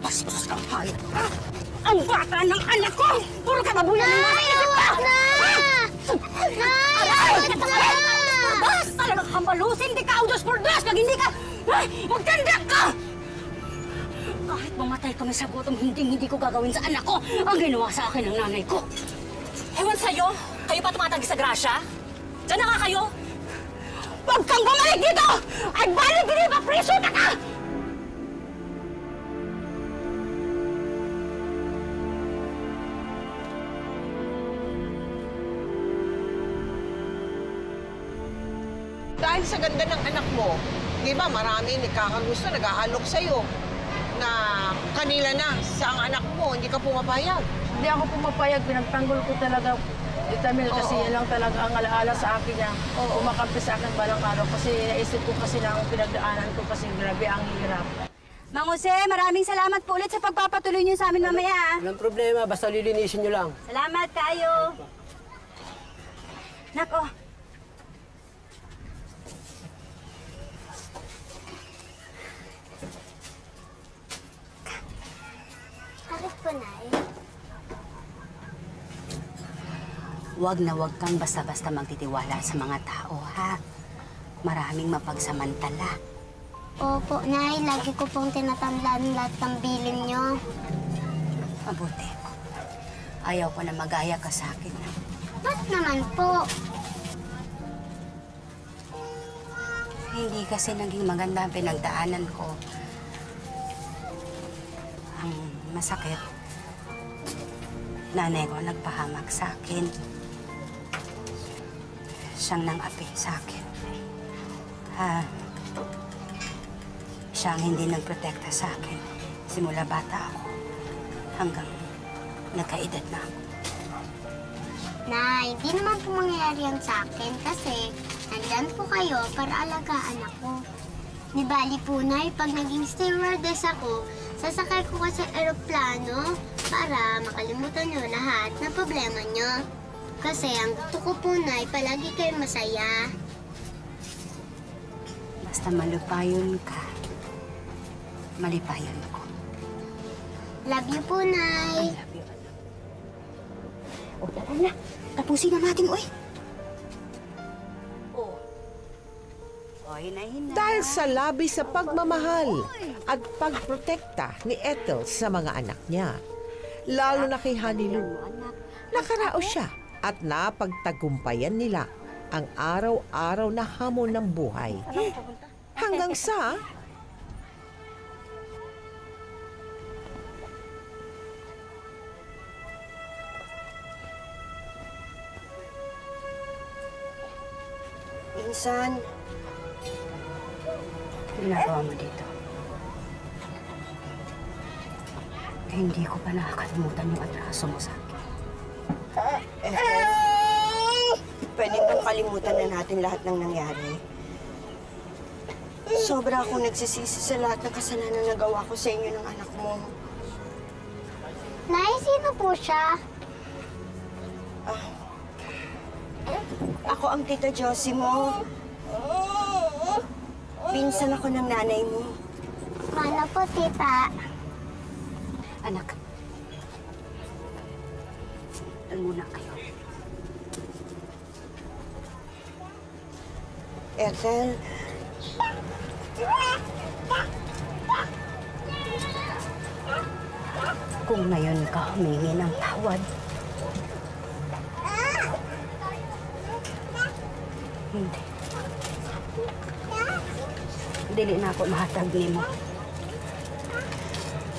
Speaker 12: Bastos kang hayop ka! Ang bata ng anak ko! Puro ka babuyan ng mga isip ka! Bas! Talagang kamalusin! Hindi ka audos por dos! Pag hindi ka... Magtanda ka! Kahit mamatay kami sa gutom, hindi ko gagawin sa anak ko ang ginawa sa akin ng nanay ko.
Speaker 13: Ewan sa'yo! Kayo pa tumatanggi sa grasya? Diyan na nga kayo!
Speaker 12: Huwag kang bumalik dito! At balik din ba preso na ka!
Speaker 3: Dahil sa ganda ng anak mo, di ba marami nagkakagusto, nag-aalok sa'yo na kanila na sa ang anak mo, hindi ka pumapayag.
Speaker 2: Hindi ako pumapayag, pinagtanggol ko talaga Itamil kasi yan lang talaga ang alaala sa akin niya. Kumakampi sa akin balang araw kasi naisip ko kasi na ang pinagdaanan ko kasi grabe ang hirap.
Speaker 12: Mang Jose, maraming salamat po ulit sa pagpapatuloy niyo sa amin mamaya.
Speaker 15: Walang problema, basta lilinisin niyo lang.
Speaker 12: Salamat kayo. Nako.
Speaker 14: Bakit po, Nay?
Speaker 12: Huwag na huwag kang basta-basta magtitiwala sa mga tao, ha? Maraming mapagsamantala.
Speaker 14: Opo, Nay. Lagi ko pong tinatandaan lahat ng bilin niyo.
Speaker 12: Mabuti. Ayaw ko na magaya ka sa akin.
Speaker 14: Ba't naman po?
Speaker 12: Hindi kasi naging maganda ang pinagdaanan ko. Ang masakit, nanay ko nagpahamak sa akin. Siyang nang-api sa akin. Siyang hindi nagprotekta sa akin. Simula bata ako hanggang nagkaedad na ako.
Speaker 14: Nay, hindi naman po mangyayari yan sa akin kasi nandyan po kayo para alagaan ako. Di bali po, Nay, pag naging stewardess ako, sasakay ko kasi eroplano para makalimutan nyo lahat ng problema nyo. Kasi ang gusto ko po, Nay, palagi kayo masaya.
Speaker 12: Basta malupayon ka, malipayon ko.
Speaker 14: Love you po, Nay.
Speaker 12: I love you. O, tara na. Tapusin na natin, uy.
Speaker 10: Dahil sa labis sa pagmamahal at pagprotekta ni Ethel sa mga anak niya, lalo na kay Hanilu, nakaraos siya at napagtagumpayan nila ang araw-araw na hamon ng buhay. Hanggang sa...
Speaker 12: Minsan, ginagawa mo dito. Hindi ko pa nakakalimutan yung atraso mo sa akin.
Speaker 9: Pwede bang kalimutan na natin lahat ng nangyari? Sobra akong nagsisisi sa lahat ng kasalanan na nagawa ko sa inyo ng anak mo.
Speaker 14: Nay, sino po siya?
Speaker 9: Ako ang tita Josie mo. Pinsan ako ng nanay mo.
Speaker 14: Paano po, tita?
Speaker 12: Anak, muna kayo.
Speaker 9: Ethel,
Speaker 12: kung ngayon ka humingi ng tawad, hindi. Dili na ako mahatag nimo.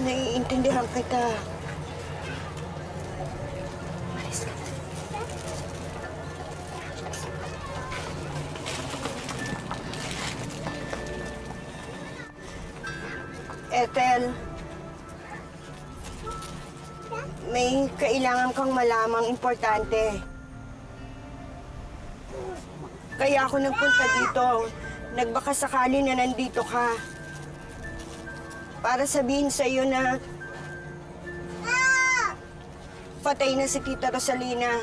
Speaker 9: Naiintindihan kita.
Speaker 12: Malis ka.
Speaker 9: Ethel, may kailangan kang malamang importante. Kaya ako nagpunta dito. Nagbaka sakali na nandito ka. Para sabihin sa iyo na patay na si Tita Rosalina.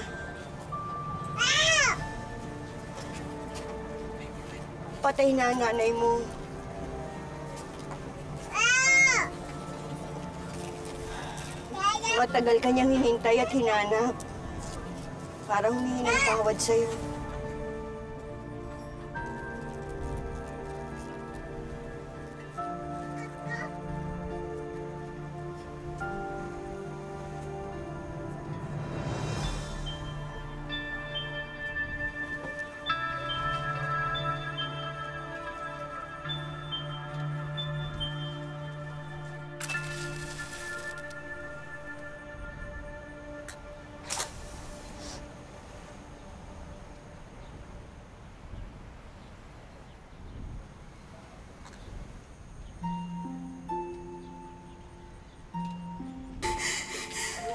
Speaker 9: Patay na ang nanay mo. Matagal kanyang hinintay at hinanap para humingi ng tawad sa'yo.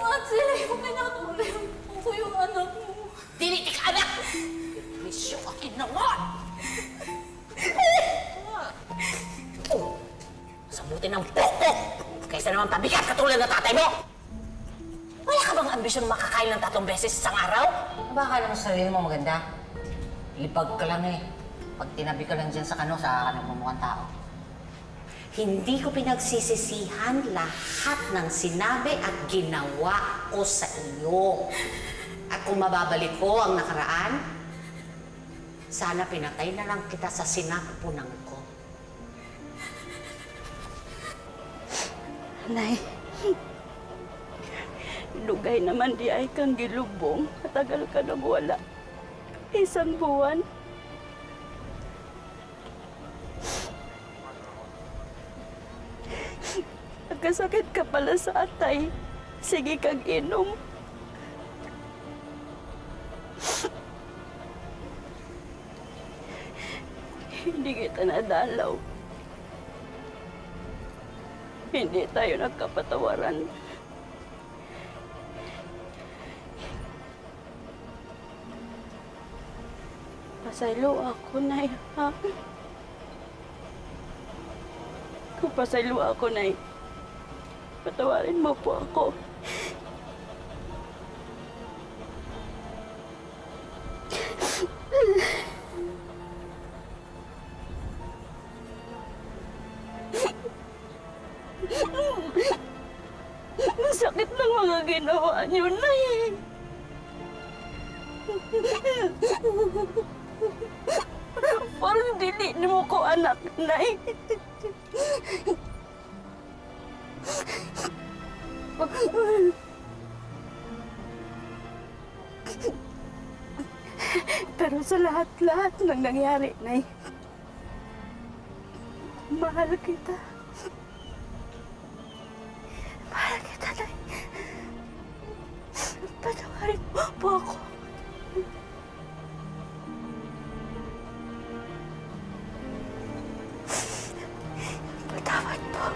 Speaker 6: Ate, yung pinakakamay ko yung anak mo.
Speaker 4: Dinitik anak! Miss yung akin na nga! Oh, sabuti ng pokpok! Kaysa naman pabigat katulad ng tatay mo! Wala ka bang ambisyon makakain ng 3 beses isang araw?
Speaker 16: Baka naman sa sarili mo maganda. Lipag ka lang eh. Pag tinabi ka lang dyan sa kano, saka ka nagmumukhang tao.
Speaker 4: Hindi ko pinagsisisihan lahat ng sinabi at ginawa ko sa iyo. At kung mababalik ko ang nakaraan, sana pinatay na lang kita sa sinapupunan ko.
Speaker 5: Nay, lugay naman di ay kang gilubong. Matagal ka nang wala. 1 buwan. Nagkasakit ka pala sa atay. Sige kang inom. Hindi kita nadalaw. Hindi tayo nagkapatawaran. Pasaylo ako, Nay, ha? Kung pasaylo ako, Nay, patawarin mo po ako. Sakit ng mga ginawa niyo, Nay. Parang dili mo ko anak, Nay. Pero sa lahat-lahat ng nangyari, Nay, mahal kita. Mahal kita, Nay. Patawarin mo po ako. Patawad po.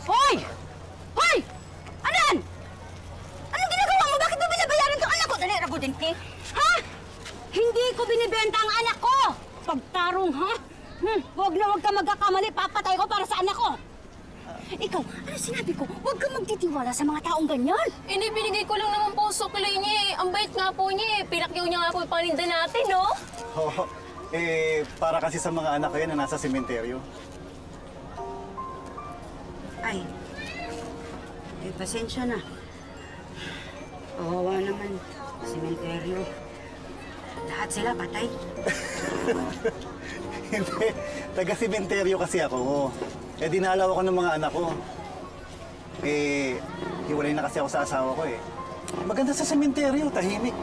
Speaker 4: Hoy! Hoy! Anan? Anong ginagawa mo? Bakit mo binabayaran itong anak ko? Dali, ragutin ki. Ha? Hindi ko binibenta ang anak ko! Pagtarong, ha? Huwag na huwag ka magkakamali. Papatay ko para sa anak ko. Ikaw, ano sinabi ko? Huwag ka magtitiwala sa mga taong ganyan.
Speaker 6: Binibigay ko lang naman po suklay niya eh. Ang bait nga po niya eh. Pinakyaw niya nga po yung paninda natin, no?
Speaker 17: Oo. Para kasi sa mga anak ko yan na nasa sementeryo.
Speaker 12: Ay, pasensya na. Kawawa naman. Sementeryo. Lahat sila patay.
Speaker 17: Hindi. Taga-sementeryo kasi ako. Eh, dinalaw ako ng mga anak ko. Eh, hiwalay na kasi ako sa asawa ko eh. Maganda sa sementeryo, tahimik.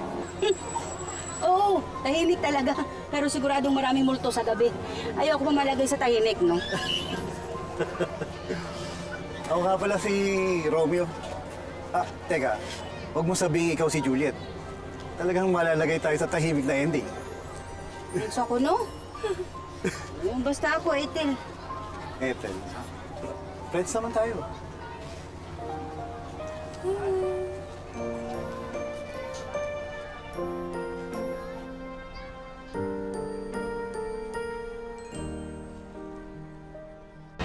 Speaker 12: Oo, tahimik talaga. Pero siguradong maraming multo sa gabi. Ayoko pa malagay sa tahimik, no?
Speaker 17: Ako nga pala si Romeo. Ah, teka. Huwag mo sabihin ikaw si Juliet. Talagang malalagay tayo sa tahimik na ending.
Speaker 12: Gusto ko, no? Basta ako, Ethel.
Speaker 17: Ethel. Friends naman tayo.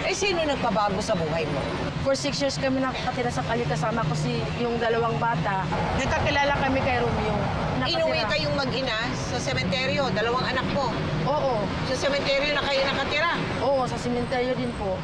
Speaker 10: Eh, sino nagpabago sa buhay mo?
Speaker 2: For 6 years kami nakatira sa Cali, kasama ko yung 2 bata. Nagkakilala kami kay Romeo.
Speaker 3: Inuwi kayong mag-ina sa sementeryo, 2 anak mo.
Speaker 2: Oo.
Speaker 3: Sa sementeryo na kayo nakatira?
Speaker 2: Oo, sa sementeryo din po.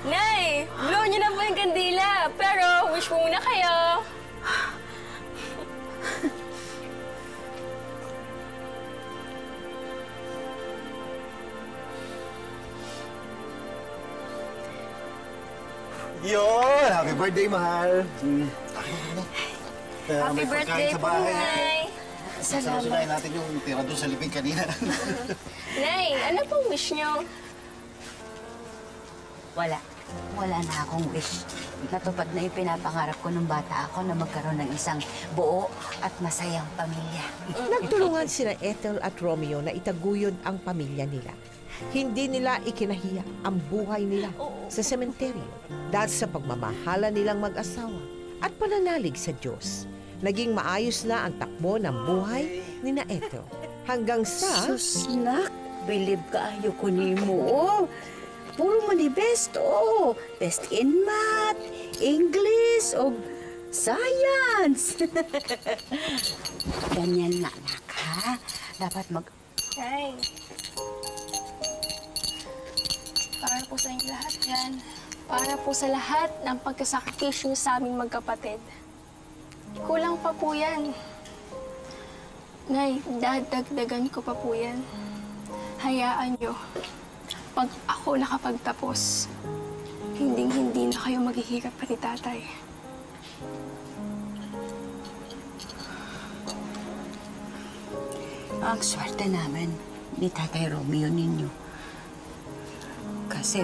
Speaker 18: Nay, blow niyo na po yung kandila. Pero wish mo muna kayo.
Speaker 17: Yun! Happy birthday, mahal!
Speaker 18: Happy birthday po, Nay! Salamat.
Speaker 17: Sasunayin natin yung tira doon sa libing kanina.
Speaker 18: Nay, ano pong wish niyo?
Speaker 12: Wala. Wala na akong wish. Natupad na yung pinapangarap ko nung bata ako na magkaroon ng isang buo at masayang pamilya.
Speaker 10: Nagtulungan sina Ethel at Romeo na itaguyod ang pamilya nila. Hindi nila ikinahiya ang buhay nila sa sementeryo dahil sa pagmamahala nilang mag-asawa at pananalig sa Diyos. Naging maayos na ang takbo ng buhay ni na Ethel. Hanggang sa...
Speaker 12: Susnak, believe kaayo ko ni mo. Puro mo ni best, oh. Best in math, English, o science. Ganyan na, anak, ha? Dapat
Speaker 18: Nay, para po sa inyo lahat yan. Para po sa lahat ng pagkasakripisyo sa aming magkapatid. Kulang pa po yan. Nay, dadagdagan ko pa po yan. Hayaan nyo. Pag ako nakapagtapos, hinding-hindi na kayo maghihirap pati tatay.
Speaker 12: Ang swerte namin ni Tatay Romeo ninyo. Kasi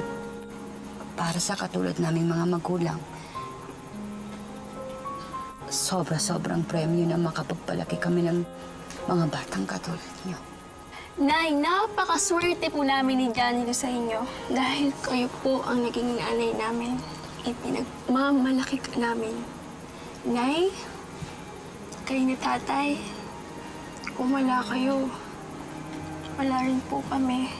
Speaker 12: para sa katulad naming mga magulang, sobra-sobrang premyo na makapagpalaki kami ng mga batang katulad niyo.
Speaker 18: Nay, napakaswerte po namin ni Janilo sa inyo dahil kayo po ang naging nanay namin. Ipinagmamalaki ka namin. Nay, kayo ni tatay, kung wala kayo, wala rin po kami.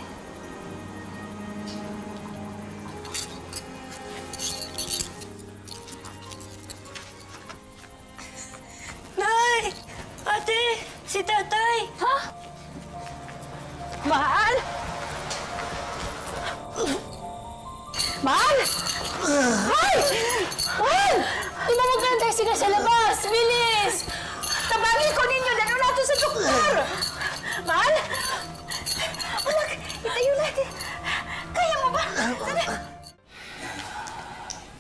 Speaker 6: Nay! Ate! Si tatay!
Speaker 18: Ha?
Speaker 6: Mahal! Mahal! Ay! Mahal! Tumawag ka ng taxi ka sa labas! Bilis! Tabangin ko ninyo! Dalo natin sa doktor! Mahal! Anak! Itayo natin! Kaya mo ba?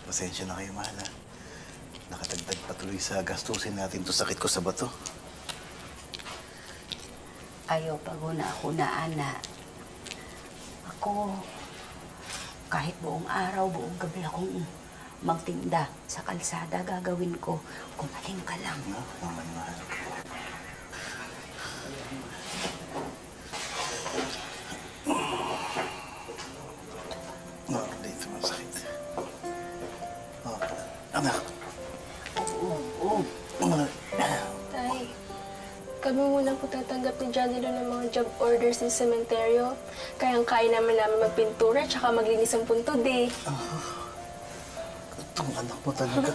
Speaker 17: Pasensya na kayo, mahal, ha? Nakatagdag patuloy sa gastusin natin to sakit ko sa bato.
Speaker 12: Ayaw pag-una-hunaan na ako, kahit buong araw, buong gabi akong magtinda sa kalsada, gagawin ko kung alin ka lang.
Speaker 17: No, naman, mahal. Oh, dito masakit. Oh.
Speaker 18: Kami muna po tatanggap ni Johnny Lo ng mga job orders sa sementeryo. Kayang-kaya naman magpintura tsaka maglinis ang puntod eh.
Speaker 17: Itong anak mo talaga.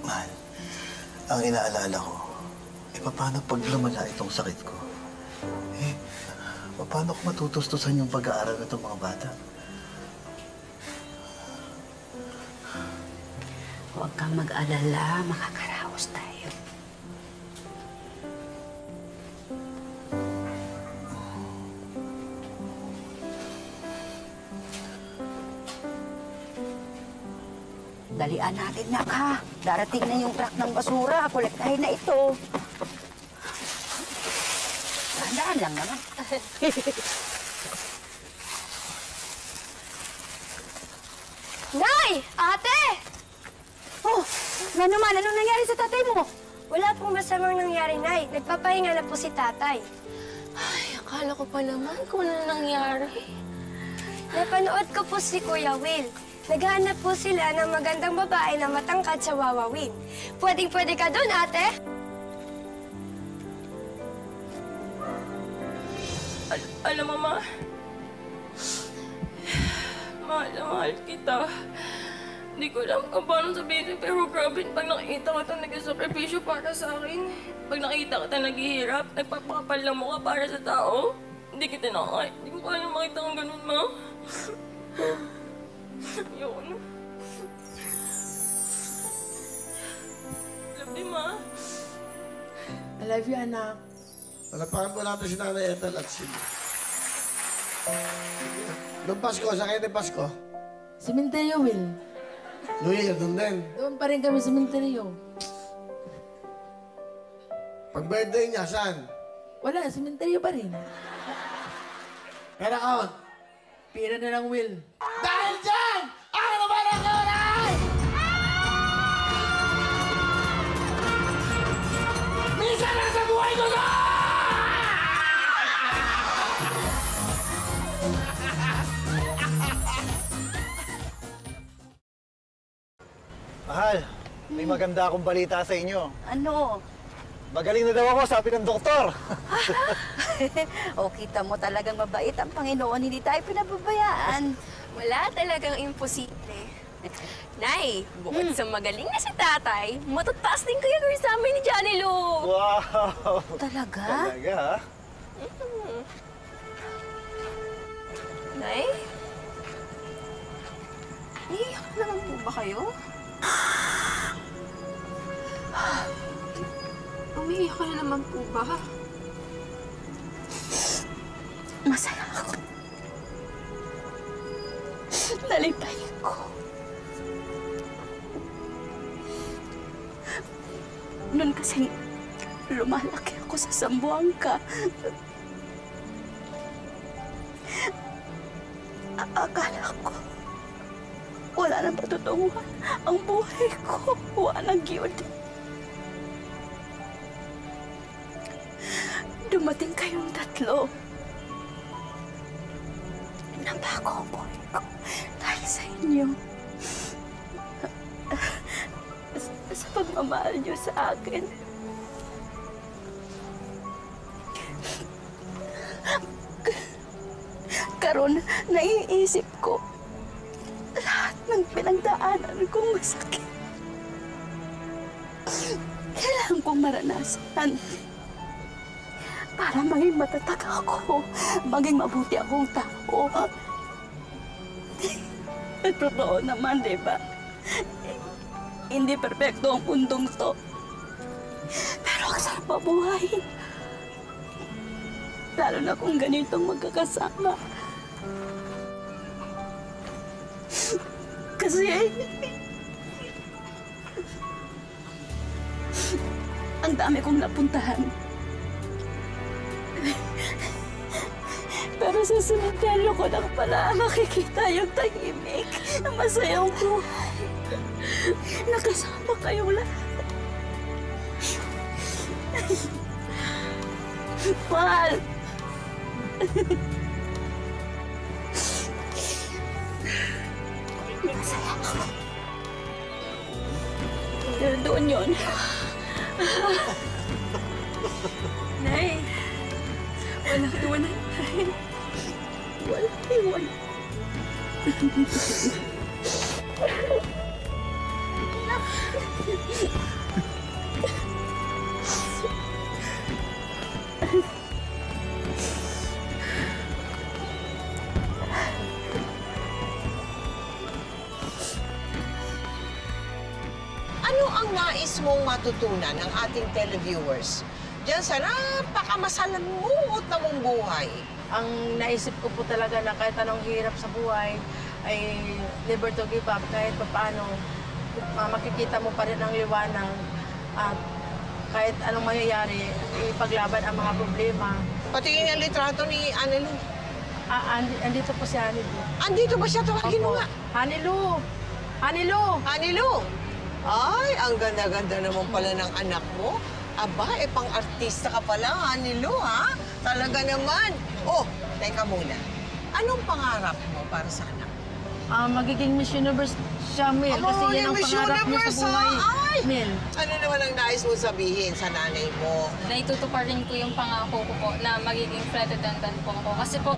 Speaker 17: Mahal, ang inaalala ko, paano pag lumala itong sakit ko? Paano ko matutustusan yung pag-aaral ng itong mga bata?
Speaker 12: Huwag kang mag-alala, makakaraos tayo. Dalian natin, nak, ha? Darating na yung truck ng basura. Kolektahin na ito. Tandaan lang naman.
Speaker 18: Nay! Ate!
Speaker 19: Oh, nga naman, anong nangyari sa tatay mo? Wala pong masamang nangyari, Nay. Nagpapahinga na po si tatay.
Speaker 18: Ay, akala ko pa naman kung ano nangyari.
Speaker 19: Napanood ko po si Kuya Will. Naghahanap po sila ng magandang babae na matangkad sa Wawawin. Pwedeng-pwede ka doon, ate?
Speaker 18: Alam mo, Ma. Mahal na mahal kita. Hindi ko alam kung paano sabihin, pero grabe, pag nakikita ko ito nag-sakripisyo para sa akin, pag nakikita ko ito naghihirap, nagpapakapal ng mukha para sa tao, hindi kita nakakaya. Hindi ko kaya makita kang ganun, Ma. Ayoko na. Love you, Ma.
Speaker 2: I love you, anak.
Speaker 1: Palapakan po natin si Nanay Ethel at si... Noong Pasko, saan kayo ng Pasko?
Speaker 2: Sementeryo, Will.
Speaker 1: Louie, doon din.
Speaker 2: Doon pa rin kami sa sementeryo.
Speaker 1: Pag birthday niya, saan?
Speaker 2: Wala, sementeryo pa rin.
Speaker 1: Pera count.
Speaker 2: Pira na lang, Will.
Speaker 1: Dahil dyan, ako naman ang oray! Minsan lang sa buhay ko to!
Speaker 17: Mahal, may maganda akong balita sa inyo.
Speaker 12: Ano?
Speaker 17: Magaling na daw ako, sabi ng doktor.
Speaker 12: O, kita mo talagang mabait ang Panginoon. Hindi tayo pinababayaan.
Speaker 18: Wala talagang imposible. Nay, bukod sa magaling na si tatay, matataas din kaya gawin sa amin ni Johnny Lo.
Speaker 17: Wow!
Speaker 12: Talaga?
Speaker 17: Talaga, ha?
Speaker 18: Nay? Iiyak naman po ba kayo? Umiiyak ka na naman po ba?
Speaker 12: Masaya ako. Nalipay ko. Noon kasi lumalaki ako sa Zamboanga. Akala ko wala nang patutunguhan ang buhay ko. Wala nang giyod. Dumating kayong tatlo. Nabago ang buhay ko dahil sa inyo. Sa pagmamahal niyo sa akin. Karon, naiisip ko lahat ng pinagdaanan kong masakit. Kailangan kong maranasan para maging matatag ako, maging mabuti akong tao. Totoo naman, di ba? Hindi perpekto ang mundong to. Pero ang sarap mabuhay. Lalo na kung ganitong magkakasama. Kasi ang dami kong napuntahan. Pero sa sementeryo ko lang pala makikita yung tahimik na masayang buhay. Nakasama kayong lahat. Mahal!
Speaker 18: Doon yun. Nay, walang iwan, Nay. Walang iwan.
Speaker 3: Ano ang nais mong matutunan ng ating televiewers diyan sa napakamasalamuot na mong buhay?
Speaker 2: Ang naisip ko po talaga na kahit anong hirap sa buhay, ay never to give up. Kahit paano, makikita mo pa rin ang liwanag. At kahit anong mangyayari, ipaglaban ang mga problema.
Speaker 3: Patingin ang litrato ni Hanilu.
Speaker 2: Andito po si Hanilu.
Speaker 3: Andito ba siya? Tawagin mo nga.
Speaker 2: Hanilu! Hanilu!
Speaker 3: Hanilu! Ay, ang ganda-ganda naman pala ng anak mo. Aba, pang-artista ka pala, Hanilu, ha? Talaga naman. Oh, teka muna. Anong pangarap mo para sa anak?
Speaker 2: Magiging Miss Universe siya, Mel. Kasi yan ang pangarap niya sa buhay.
Speaker 3: Ay!
Speaker 2: Mel.
Speaker 3: Ano naman ang nais mo sabihin sa nanay mo?
Speaker 18: Naitutuparin ko yung pangako ko po na magiging flight attendant po ako. Kasi po,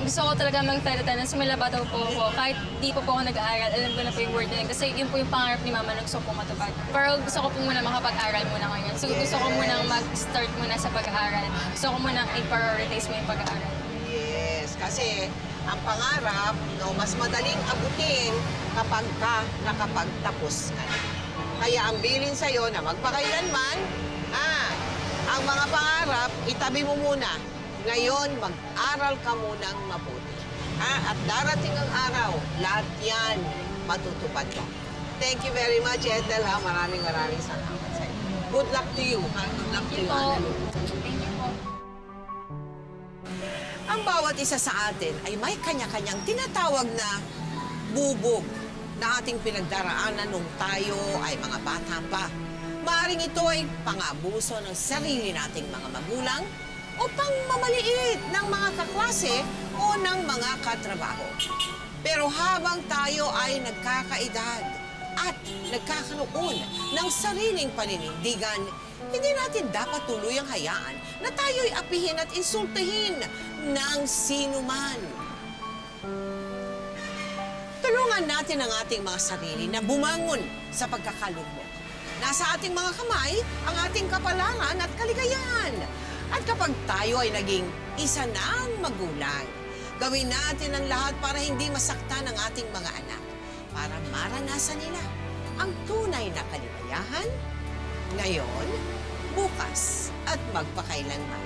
Speaker 18: gusto ko talaga mag-flight attendant. Sumilaba daw po ako. Kahit di po ako nag-aaral, alam ko na po yung word na yun. Kasi yun po yung pangarap ni Mama na gusto ko matupad. Pero gusto ko po muna makapag-aral muna ngayon. So gusto ko munang mag-start muna sa pag-aaral. Gusto ko munang i-prioritize mo yung pag-aaral.
Speaker 3: Yes, kasi ang pangarap, mas madaling abutin kapag ka nakapagtapos ka. Kaya ang bilin sa'yo na magpakailanman, ang mga pangarap, itabi mo muna. Ngayon, mag-aral ka munang mabuti. At darating ang araw, lahat yan matutupad mo. Thank you very much, Ethel, ha? Maraming salamat sa'yo. Good luck to you, ha? Good luck to you, Hanilu.
Speaker 18: Thank you po.
Speaker 3: Ang bawat isa sa atin ay may kanya-kanyang tinatawag na bubog na ating pinagdaraanan nung tayo ay mga bata pa. Maaring ito ay pang-abuso ng sarili nating mga magulang o pang-mamaliit ng mga kaklase o ng mga katrabaho. Pero habang tayo ay nagkakaedad at nagkakaroon ng sariling paninindigan, hindi natin dapat tuluyang hayaan na tayo'y apihin at insultahin ng sino man. Tulungan natin ang ating mga sarili na bumangon sa pagkakalugmok. Nasa ating mga kamay ang ating kapalaran at kaligayahan. At kapag tayo ay naging isa ng magulang, gawin natin ang lahat para hindi masaktan ang ating mga anak, para maranasan nila ang tunay na kaligayahan, ngayon, bukas, at magpakailanman.